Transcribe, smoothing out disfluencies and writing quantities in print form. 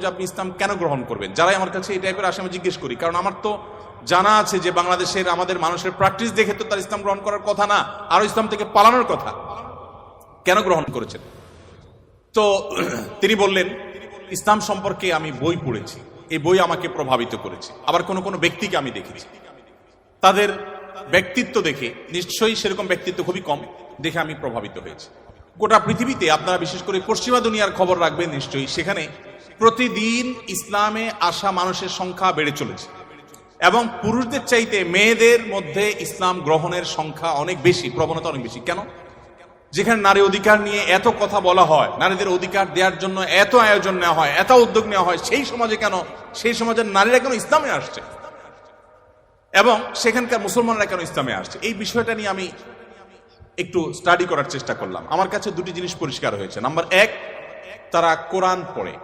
যে আপনি ইসলাম কেন গ্রহণ করবেন? যারাই আমার কাছে এই টাইপের আসে আমি জিজ্ঞেস করি, কারণ আমার তো জানা আছে যে বাংলাদেশের আমাদের মানুষের প্র্যাকটিস দেখে তো তার ইসলাম গ্রহণ করার কথা না, আরো ইসলাম থেকে পালানোর কথা। কেন গ্রহণ করেছেন? তো তিনি বললেন, ইসলাম সম্পর্কে আমি বই পড়েছি, এই বই আমাকে প্রভাবিত করেছে। আবার কোন কোন ব্যক্তিকে আমি দেখেছি, তাদের ব্যক্তিত্ব দেখে, নিশ্চয়ই সেরকম ব্যক্তিত্ব খুবই কম, দেখে আমি প্রভাবিত হয়েছি। গোটা পৃথিবীতে আপনারা বিশেষ করে পশ্চিমা দুনিয়ার খবর রাখবেন নিশ্চয়ই, সেখানে প্রতিদিন ইসলামে আসা মানুষের সংখ্যা বেড়ে চলেছে এবং পুরুষদের চাইতে মেয়েদের মধ্যে ইসলাম গ্রহণের সংখ্যা অনেক বেশি, প্রবণতা অনেক বেশি। কেন? যেখানে নারী অধিকার নিয়ে এত কথা বলা হয়, নারীদের অধিকার দেওয়ার জন্য এত আয়োজন নেওয়া হয়, এত উদ্যোগ নেওয়া হয়, সেই সমাজে কেন, সেই সমাজের নারীরা কেন ইসলামে আসছে এবং সেখানকার মুসলমানরা কেন ইসলামে আসছে, এই বিষয়টা নিয়ে আমি একটু স্টাডি করার চেষ্টা করলাম। আমার কাছে দুটি জিনিস পরিষ্কার হয়েছে। নাম্বার এক, তারা কোরআন পড়ে।